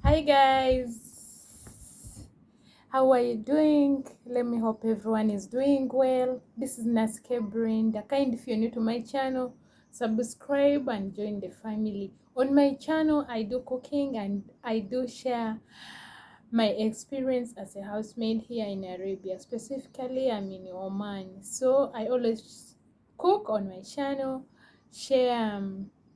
Hi guys, how are you doing? Let me hope everyone is doing well. This is Naske Brenda. Kind if you're new to my channel, subscribe and join the family. On my channel, I do cooking and I do share my experience as a housemaid here in Arabia. Specifically, I'm in Oman, so I always cook on my channel, share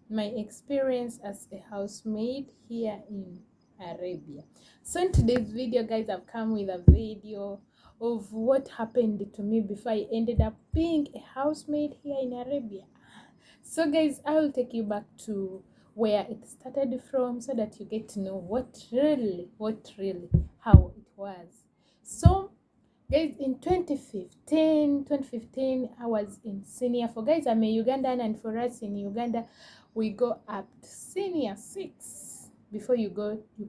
my experience as a housemaid here in Arabia. So in today's video, guys, I've come with a video of what happened to me before I ended up being a housemaid here in Arabia. So guys, I will take you back to where it started from so that you get to know what really how it was. So guys, in 2015 I was in senior 4. Guys, I'm a Ugandan, and for us in Uganda we go up to senior 6 before you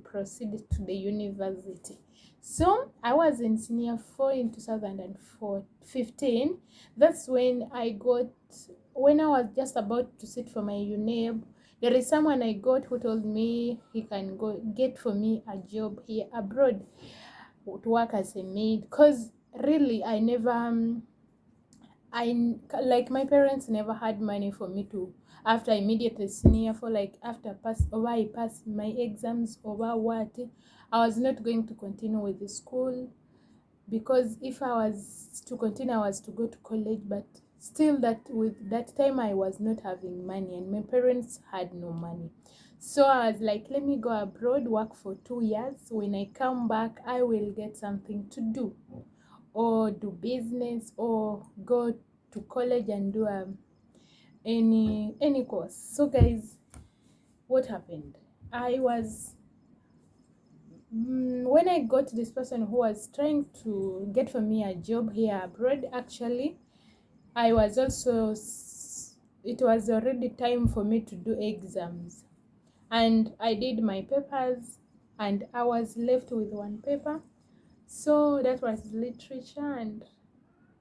proceed to the university. So I was in senior 4 in 2015. That's when I was just about to sit for my UNEB. There is someone I got who told me he can go get for me a job here abroad to work as a maid, because really I never I like my parents never had money for me to, after immediately senior for, like after I passed my exams over what, I was not going to continue with the school, because if I was to continue I was to go to college. But still, that with that time I was not having money and my parents had no money. So I was like, let me go abroad, work for 2 years. When I come back I will get something to do, or do business, or go to college and do any course. So guys, what happened? I was when I got this person who was trying to get for me a job here abroad, actually I was also it was already time for me to do exams, and I did my papers and I was left with one paper. So that was literature, and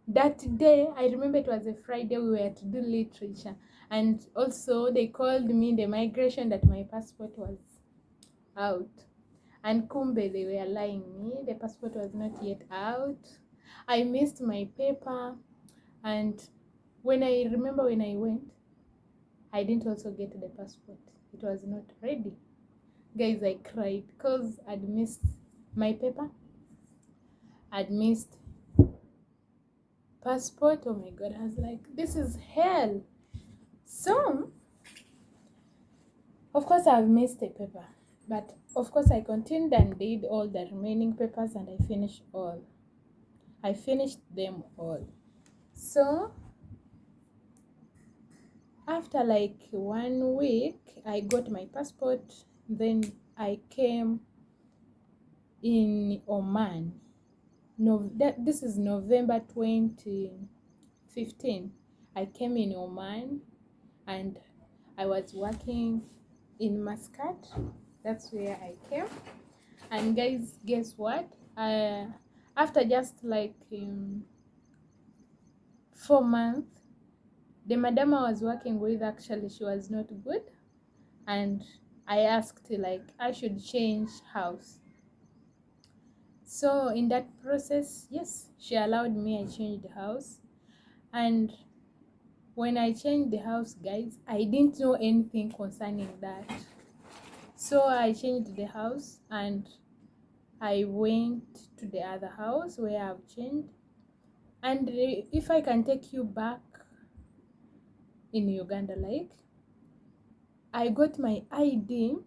that day I remember it was a Friday, we were to do literature, and also they called me the migration that my passport was out. And kumbe, they were lying me, the passport was not yet out. I missed my paper, and when I remember when I went, I didn't also get the passport. It was not ready. Guys, I cried because I'd missed my paper, I'd missed passport. Oh my god, I was like, this is hell. So of course I've missed a paper, but of course I continued and did all the remaining papers, and I finished them all. So after like 1 week I got my passport. Then I came in Oman. No, this is November 2015. I came in Oman, and I was working in Muscat. That's where I came. And guys, guess what? After just like 4 months, the madam I was working with, actually she was not good, and I asked like I should change house. So in that process, yes, she allowed me. I changed the house, and when I changed the house, guys, I didn't know anything concerning that. So I changed the house and I went to the other house where I've changed. And if I can take you back in Uganda, like I got my ID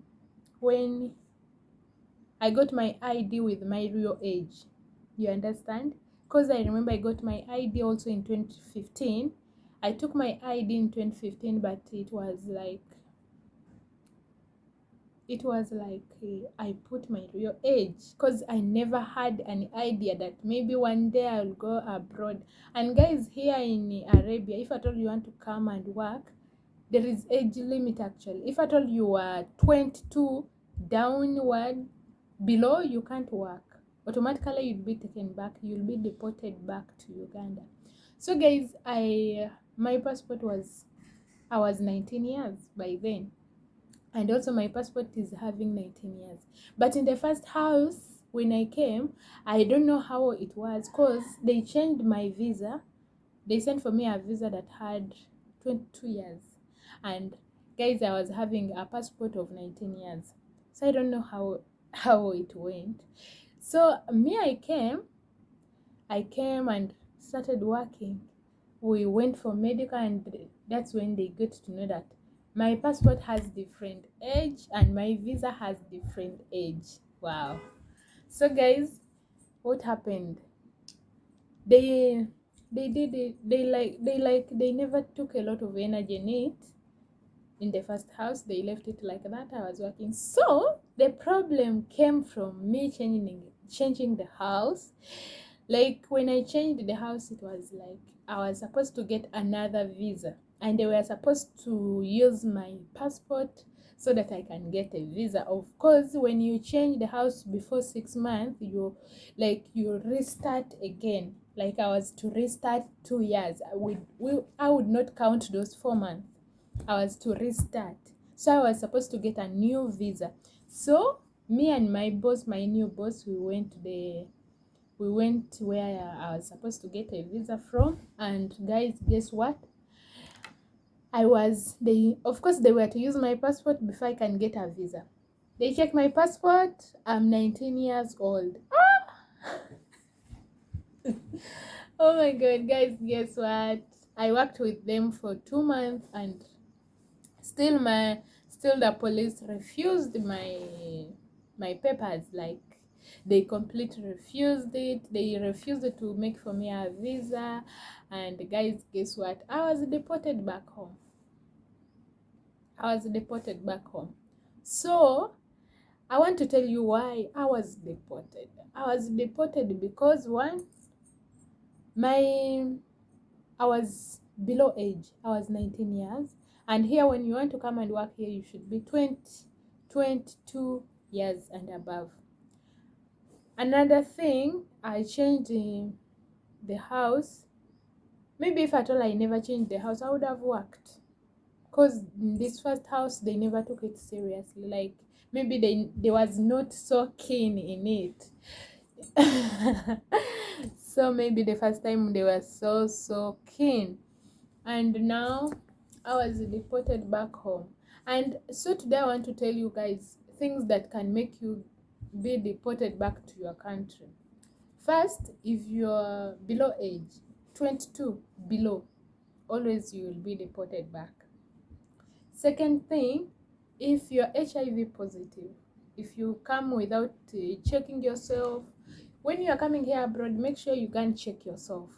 when I got my ID with my real age. You understand? Because I remember I got my ID also in 2015. I took my ID in 2015, but I put my real age, because I never had an idea that maybe one day I'll go abroad. And guys, here in Arabia, if at all you want to come and work, there is age limit. Actually, if at all you are 22 downward, below, you can't work. Automatically you'll be taken back, you'll be deported back to Uganda. So guys, I was 19 years by then, and also my passport is having 19 years. But in the first house when I came, I don't know how it was, because they changed my visa. They sent for me a visa that had 22 years, and guys, I was having a passport of 19 years. So I don't know how it went. So me, I came and started working. We went for medical, and that's when they got to know that my passport has different age and my visa has different age. Wow. So guys, what happened? They they did it. They never took a lot of energy in it. In the first house, they left it like that. I was working. So the problem came from me changing the house. Like when I changed the house, it was like I was supposed to get another visa, and they were supposed to use my passport so that I can get a visa. Of course, when you change the house before 6 months, you restart again. Like I was to restart 2 years. I would not count those 4 months. I was to restart. So I was supposed to get a new visa. So me and my boss, my new boss, we went where I was supposed to get a visa from. And guys, guess what? Of course, they were to use my passport before I can get a visa. They checked my passport. I'm 19 years old. Oh my God, guys, guess what? I worked with them for 2 months, and still the police refused my papers. Like they completely refused it. They refused to make for me a visa. And guys, guess what? I was deported back home. So I want to tell you why I was deported. I was deported because one, my I was below age. I was 19 years. And here, when you want to come and work here, you should be 22 years and above. Another thing, I changed the house. Maybe if at all I never changed the house, I would have worked. Because in this first house, they never took it seriously. Like, maybe they was not so keen in it. So maybe the first time they were so keen. And now I was deported back home. And so today I want to tell you guys things that can make you be deported back to your country. First, if you're below age 22 below, always you will be deported back. Second thing, if you're HIV positive, if you come without checking yourself, when you are coming here abroad, make sure you can check yourself.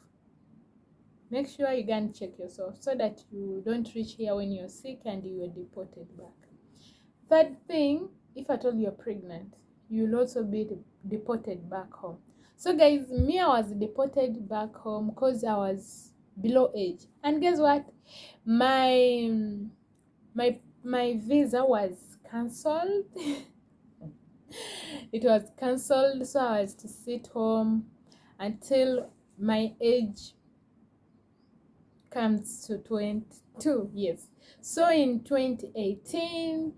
Make sure you can check yourself so that you don't reach here when you're sick and you are deported back. Third thing, if at all you're pregnant, you'll also be deported back home. So guys, me, I was deported back home because I was below age. And guess what? My visa was cancelled. It was cancelled, so I was to sit home until my age comes to 22 years. So in 2018,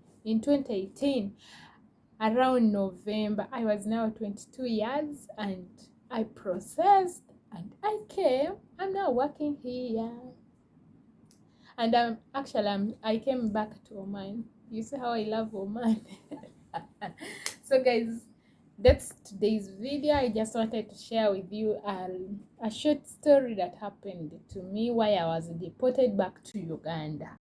around November, I was now 22 years, and I processed and I came. I'm now working here, and I came back to Oman. You see how I love Oman. So guys, that's today's video. I just wanted to share with you a short story that happened to me, why I was deported back to Uganda.